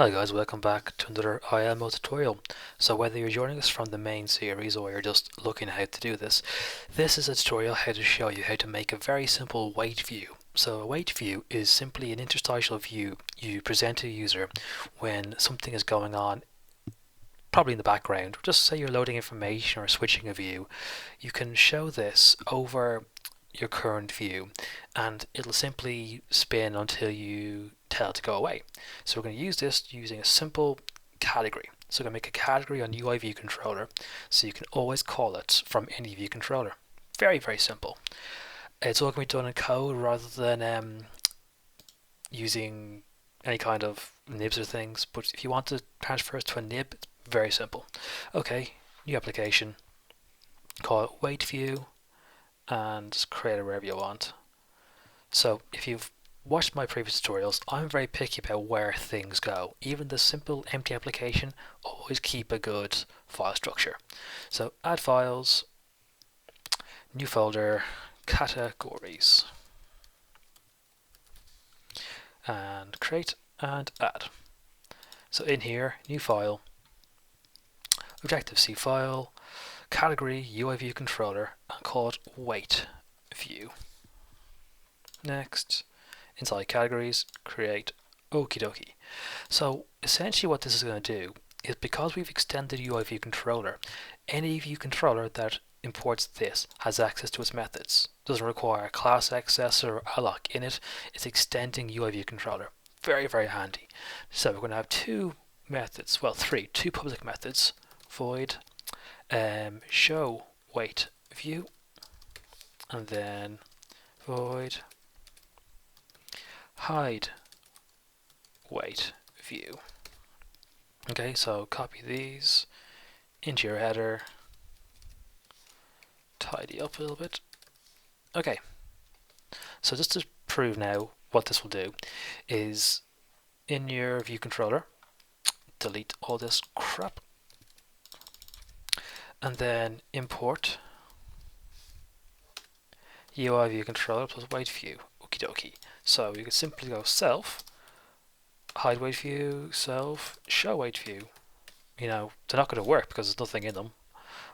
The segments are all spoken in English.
Hi guys, welcome back to another ILMO tutorial. So whether you're joining us from the main series or you're just looking at how to do this, this is a tutorial how to show you how to make a very simple wait view. So a wait view is simply an interstitial view you present to a user when something is going on, probably in the background. Just say you're loading information or switching a view. You can show this over your current view and it'll simply spin until you tell it to go away. So we're going to use this using a simple category. So we're going to make a category on UIViewController so you can always call it from any view controller. Very, very simple. It's all going to be done in code rather than using any kind of nibs or things, but if you want to transfer it to a nib, it's very simple. Okay, new application, call it WaitView, and create it wherever you want. So if you've watched my previous tutorials, I'm very picky about where things go. Even the simple empty application, always keep a good file structure. So add files, new folder, categories, and create and add. So in here, new file, Objective-C file, category UIViewController, and call it WaitView. Next, inside categories, create okie dokie. So essentially what this is going to do is, because we've extended UIViewController, any view controller that imports this has access to its methods. Doesn't require a class accessor or alloc in it. It's extending UIViewController. Very, very handy. So we're going to have two methods, well two public methods. Void show wait view, and then void hide wait view. Okay, so copy these into your header, tidy up a little bit. Okay, so just to prove now what this will do is, in your view controller, delete all this crap and then import UIViewController plus WaitView. Okie dokie. So you can simply go self, hide WaitView, self, show WaitView. You know, they're not going to work because there's nothing in them,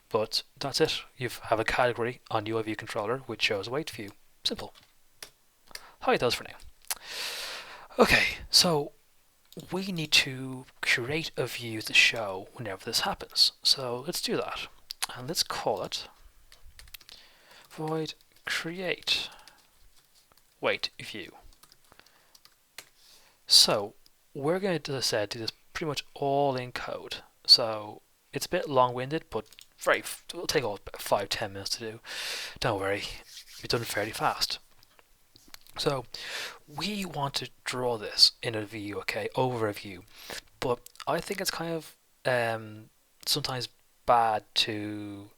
but that's it. You have a category on UIViewController which shows WaitView. Simple. Hide those for now. Okay, so we need to create a view to show whenever this happens. So let's do that. And let's call it void create wait view. So we're going to, as I said, do this pretty much all in code. So it's a bit long-winded, but it'll take about 5-10 minutes to do. Don't worry, we've done it fairly fast. So we want to draw this in a view, okay, over a view, but I think it's kind of sometimes bad to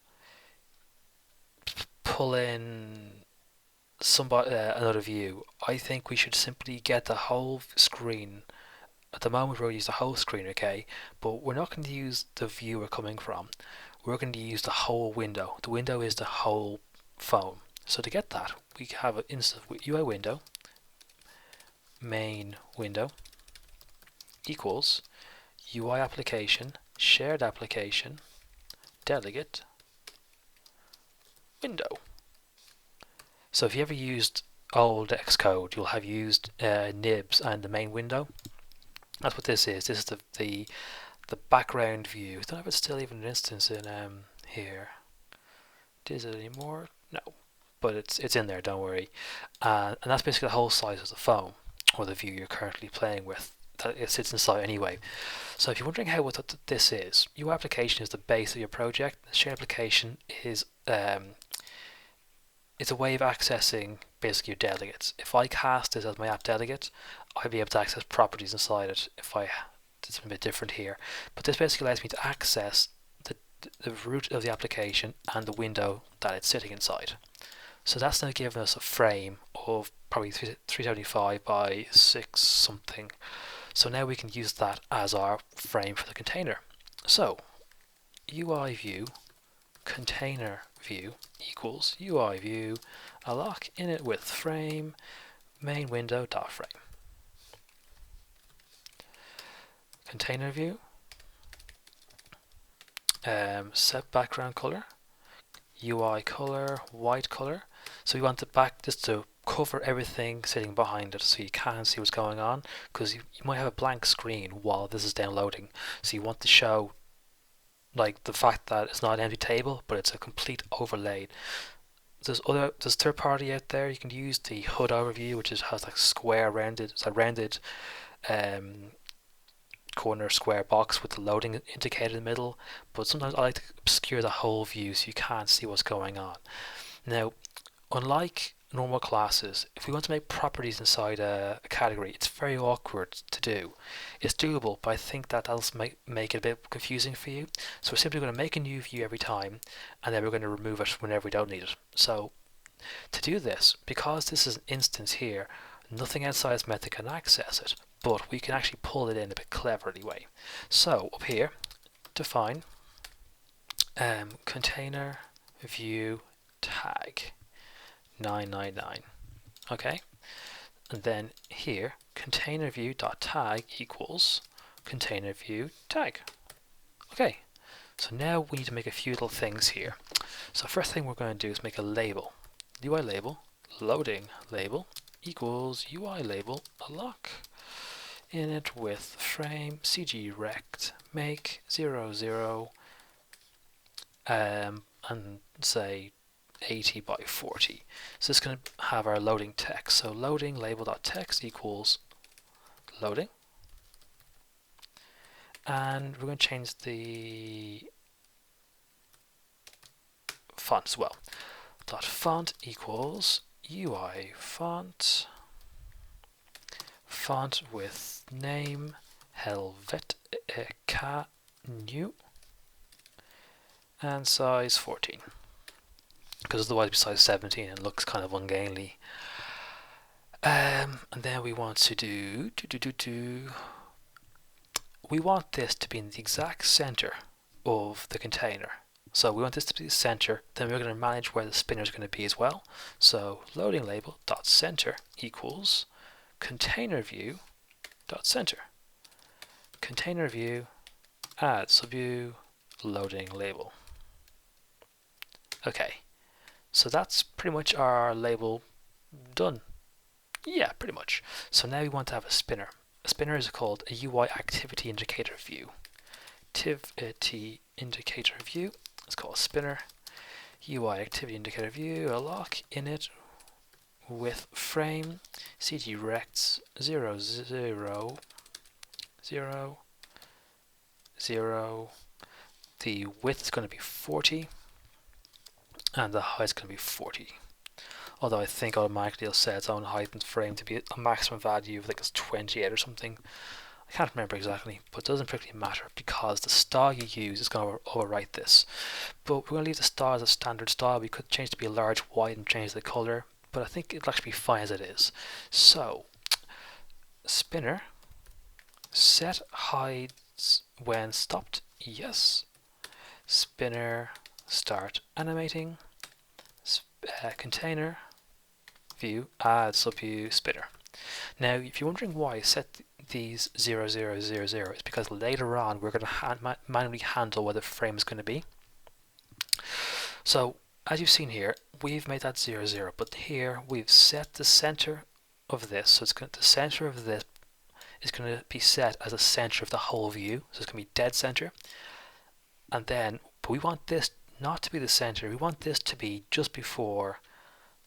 pull in another view. I think we should simply get the whole screen. At the moment we're going to use the whole screen, okay, but we're not going to use the view we're coming from. We're going to use the whole window. The window is the whole phone. So to get that, we have an instance with UI window, main window equals UI application, shared application, delegate, window. So if you ever used old Xcode, you'll have used nibs and the main window. That's what this is. This is the background view. I don't know if it's still even an instance in here. Is it anymore? No, but it's in there. Don't worry. And that's basically the whole size of the phone or the view you're currently playing with. That it sits inside anyway. So if you're wondering what this is, your application is the base of your project. The shared application is it's a way of accessing basically your delegates. If I cast this as my app delegate, I'll be able to access properties inside it. If I did something a bit different here, but this basically allows me to access the root of the application and the window that it's sitting inside. So that's now giving us a frame of probably 375 by 6 something. So now we can use that as our frame for the container. So UI view container view equals UI view alloc init with frame main window dot frame. container view, set background color, UI color, white color. So we want the back just to cover everything sitting behind it so you can't see what's going on, because you might have a blank screen while this is downloading. So you want to show like the fact that it's not an empty table, but it's a complete overlay. There's third party out there. You can use the HUD overview, which has like square rounded, it's a rounded corner square box with the loading indicator in the middle. But sometimes I like to obscure the whole view so you can't see what's going on. Now, unlike normal classes, if we want to make properties inside a category, it's very awkward to do. It's doable, but I think that'll make it a bit confusing for you. So we're simply going to make a new view every time, and then we're going to remove it whenever we don't need it. So to do this, because this is an instance here, nothing outside this method can access it, but we can actually pull it in a bit cleverly way. So up here, define container view tag 999. Okay, and then here container view dot tag equals container view tag. Okay, so now we need to make a few little things here. So first thing we're going to do is make a label. UI label loading label equals UI label a lock init with frame cg rect make 00 and say 80 by 40. So it's going to have our loading text. So loading label.text equals loading, and we're going to change the font as well. Dot font equals UI font with name Helvetica new and size 14, because otherwise it'd be size 17 and looks kind of ungainly. And then we want to do we want this to be in the exact center of the container. So we want this to be the center, then we're going to manage where the spinner is going to be as well. So loading label dot center equals container view dot center. Container view add subview loading label. Okay, so that's pretty much our label done. Yeah, pretty much. So now we want to have a spinner. A spinner is called a UI activity indicator view. Activity indicator view. It's called a spinner. UI activity indicator view, a lock init with frame cg rects 0 0 0 0. The width is going to be 40 and the height is going to be 40. Although I think automatically it'll set its own height and frame to be a maximum value of, I think it's 28 or something. I can't remember exactly, but it doesn't particularly matter because the style you use is going to overwrite this. But we're going to leave the style as a standard style. We could change it to be a large white and change the color, but I think it'll actually be fine as it is. So spinner set hides when stopped, yes. Spinner start animating, container view add subview spinner. Now if you're wondering why I set these 0 0 0 0, it's because later on we're going to manually handle where the frame is going to be. So as you've seen here, we've made that 0 0, but here we've set the center of this, so it's going to, the center of this is going to be set as a center of the whole view, so it's going to be dead center. And then, but we want this not to be the center, we want this to be just before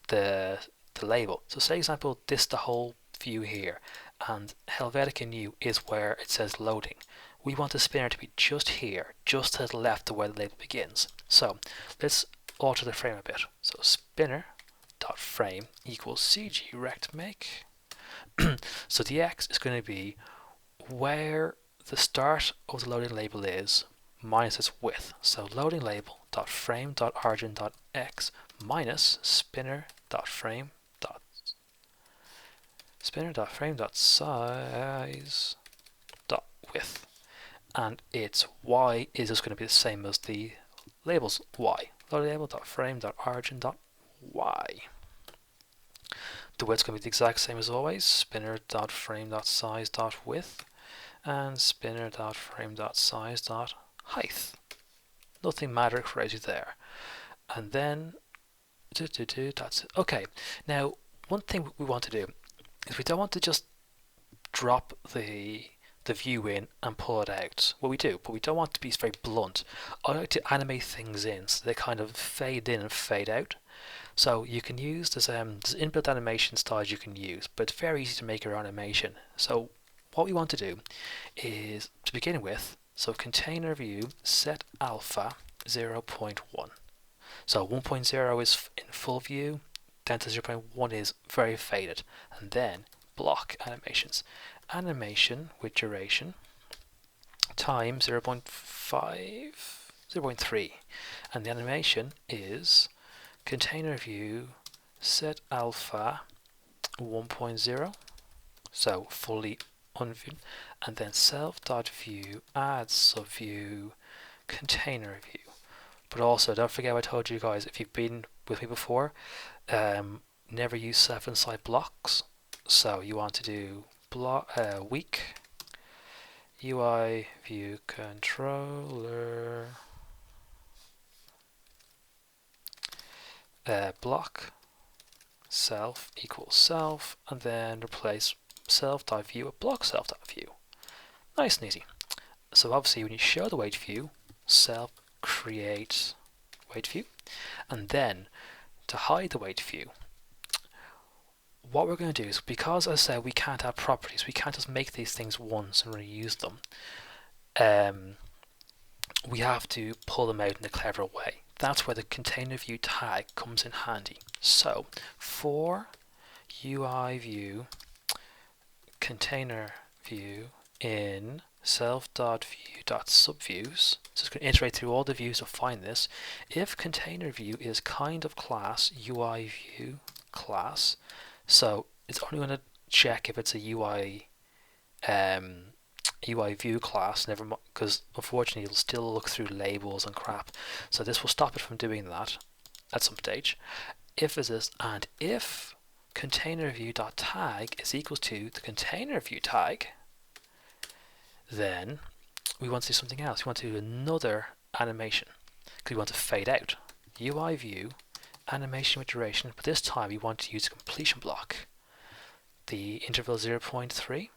the label. So say example, this the whole view here, and Helvetica new is where it says loading. We want the spinner to be just here, just to the left of where the label begins. So let's alter the frame a bit. So spinner dot frame equals cg rect make. So the x is going to be where the start of the loading label is minus its width. So loading label dot frame dot origin dot x minus spinner dot frame dot size dot width, and its y is just going to be the same as the label's y. Loading label dot frame dot origin dot y. The width's going to be the exact same as always. Spinner dot frame dot size dot width, and spinner.frame.size.height. Nothing matter crazy there. And then that's it. Okay, now one thing we want to do is we don't want to just drop the view in and pull it out. Well, we do, but we don't want to be very blunt. I like to animate things in so they kind of fade in and fade out. So you can use there's inbuilt animation styles you can use, but it's very easy to make your own animation. So what we want to do is, to begin with, so container view set alpha 0.1. So 1.0 is in full view, down to 0.1 is very faded, and then block animations. Animation with duration time 0.5, 0.3, and the animation is container view set alpha 1.0, so fully unviewed, and then self.view add subview container view. But also don't forget what I told you guys, if you've been with me before, never use self inside blocks. So you want to do weak UIViewController block self equals self, and then replace self.view with block self.view. Nice and easy. So obviously when you show the WaitView, self create WaitView, and then to hide the WaitView, what we're going to do is, because as I said we can't have properties, we can't just make these things once and reuse them, we have to pull them out in a clever way. That's where the container view tag comes in handy. So for UIView container view in self.view.subviews, so it's going to iterate through all the views to find this. If container view is kind of class UIView class, so it's only going to check if it's a UI view class, never mind, because unfortunately it'll still look through labels and crap. So this will stop it from doing that at some stage. If is this, and if container view.tag is equals to the container view tag, then we want to do something else. We want to do another animation because we want to fade out. UI view animation with duration, but this time we want to use a completion block. The interval 0.3.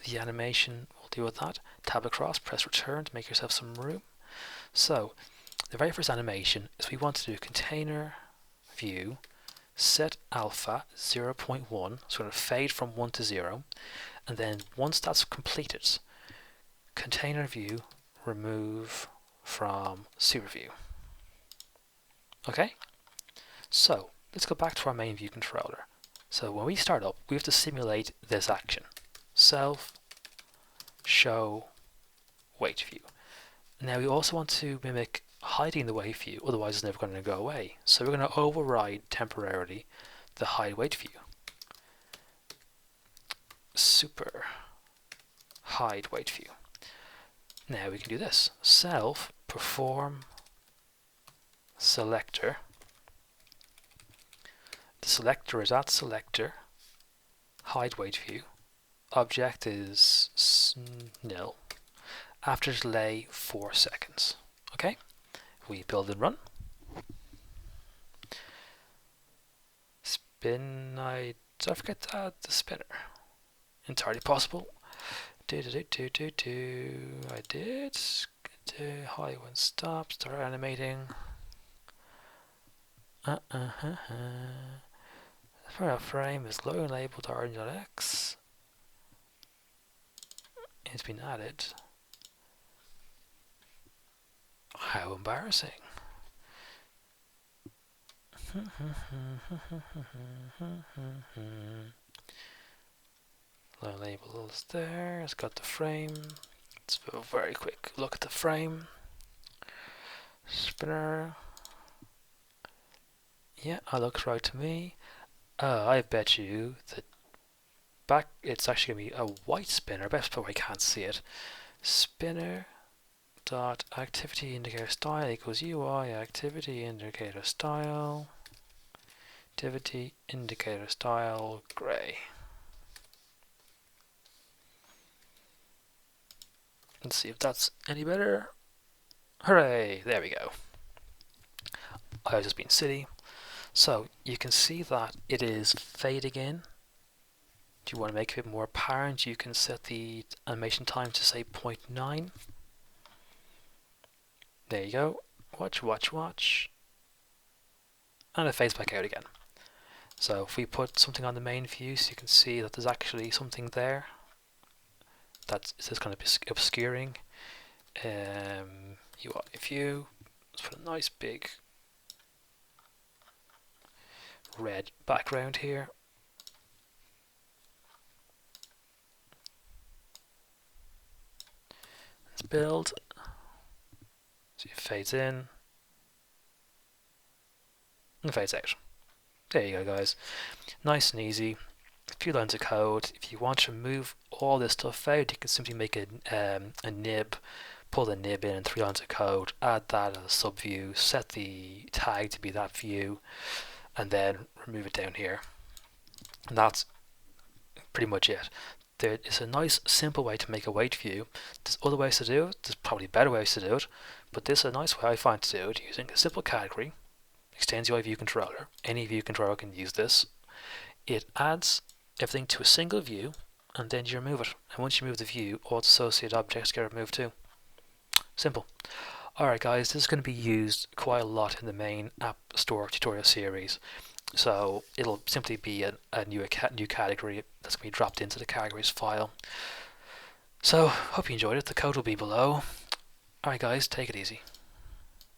The animation will deal with that. Tab across, press return to make yourself some room. So the very first animation is we want to do container view set alpha 0.1, so we're going to fade from 1 to 0, and then once that's completed, container view remove from super view. Okay, so let's go back to our main view controller. So when we start up, we have to simulate this action. Self show WaitView. Now we also want to mimic hiding the WaitView, otherwise it's never going to go away. So we're going to override temporarily the hide WaitView. Super hide WaitView. Now we can do this. Self perform selector. The selector is at selector hide WaitView. Object is nil. After delay 4 seconds. Okay, we build and run. Spin. Did I forget to add the spinner? Entirely possible. I did. High when stop. Start animating. For our frame is loading labeled origin.x. It's been added. How embarrassing. Low labels there. It's got the frame. Let's do a very quick look at the frame. Spinner. Yeah, that looks right to me. I bet you that back it's actually going to be a white spinner. Best part I can't see it. Spinner dot activity indicator style equals UI activity indicator style gray. Let's see if that's any better. Hooray! There we go. I've just been silly. So you can see that it is fading in. Do you want to make it more apparent? You can set the animation time to say 0.9. There you go. Watch, watch, watch. And it fades back out again. So if we put something on the main view, so you can see that there's actually something there that's just kind of obscuring. UIView. Let's put a nice big red background here. Let's build. See, it fades in and fades out. There you go, guys. Nice and easy. A few lines of code. If you want to remove all this stuff out, you can simply make a nib, pull the nib in 3 lines of code, add that as a sub view, set the tag to be that view, and then remove it down here. And that's pretty much it. There is a nice simple way to make a WaitView. There's other ways to do it, there's probably better ways to do it, but this is a nice way I find to do it using a simple category. Extends UIViewController. Any view controller can use this. It adds everything to a single view, and then you remove it. And once you remove the view, all its associated objects get removed too. Simple. Alright guys, this is going to be used quite a lot in the main App Store tutorial series. So it'll simply be a new category that's going to be dropped into the categories file. So hope you enjoyed it. The code will be below. Alright guys, take it easy.